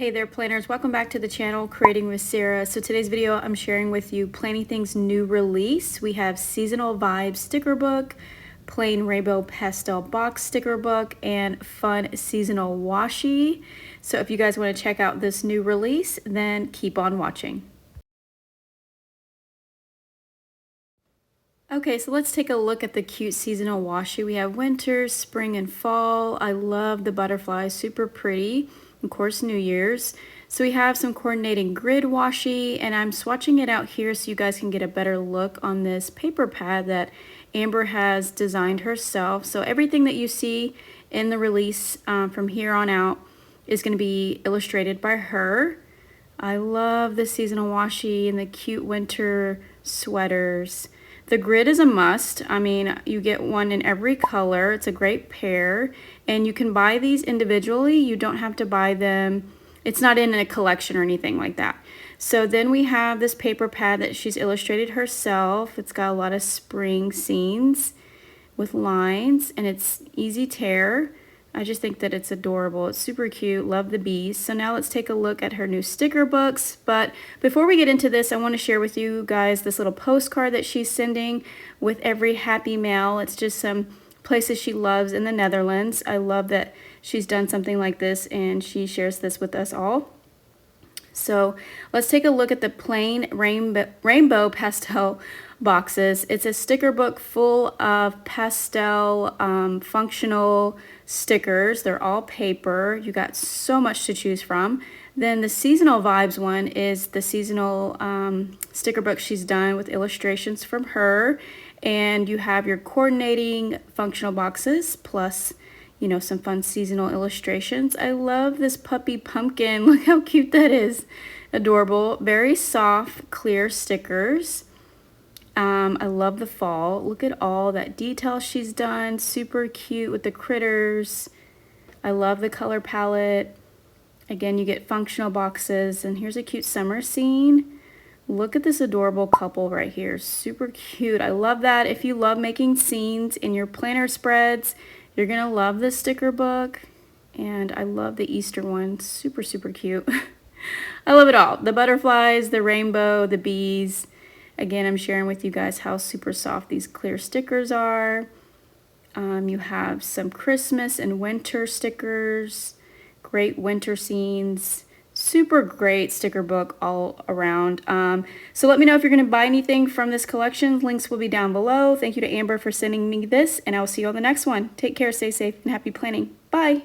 Hey there planners, welcome back to the channel Creating with Sarah. So today's video I'm sharing with you Planything's new release. We have Seasonal Vibes sticker book, plain rainbow pastel box sticker book, and fun seasonal washi. So if you guys want to check out this new release, then keep on watching. Okay, so let's take a look at the cute seasonal washi. We have winter, spring, and fall. I love the butterflies, super pretty. Of course, New Year's. So we have some coordinating grid washi, and I'm swatching it out here so you guys can get a better look on this paper pad that Amber has designed herself. So everything that you see in the release from here on out is going to be illustrated by her. I love the seasonal washi and the cute winter sweaters. The grid is a must. I mean, you get one in every color. It's a great pair, and you can buy these individually. You don't have to buy them. It's not in a collection or anything like that. So then we have this paper pad that she's illustrated herself. It's got a lot of spring scenes with lines, and it's easy tear. I just think that it's adorable. It's super cute. Love the bees. So now let's take a look at her new sticker books. But before we get into this, I want to share with you guys this little postcard that she's sending with every happy mail. It's just some places she loves in the Netherlands. I love that she's done something like this and she shares this with us all. So let's take a look at the plain rainbow pastel boxes. It's a sticker book full of pastel functional stickers. They're all paper. You got so much to choose from. Then the seasonal vibes one is the seasonal sticker book she's done with illustrations from her. And you have your coordinating functional boxes plus, you know, some fun seasonal illustrations. I love this puppy pumpkin. Look how cute that is. Adorable. Very soft, clear stickers. I love the fall. Look at all that detail she's done. Super cute with the critters. I love the color palette. Again, you get functional boxes. And here's a cute summer scene. Look at this adorable couple right here. Super cute. I love that. If you love making scenes in your planner spreads, you're going to love this sticker book. And I love the Easter one. Super, super cute. I love it all. The butterflies, the rainbow, the bees. Again, I'm sharing with you guys how super soft these clear stickers are. You have some Christmas and winter stickers. Great winter scenes. Super great sticker book all around. So let me know if you're going to buy anything from this collection. Links will be down below. Thank you to Amber for sending me this, and I will see you on the next one. Take care, stay safe, and happy planning. Bye.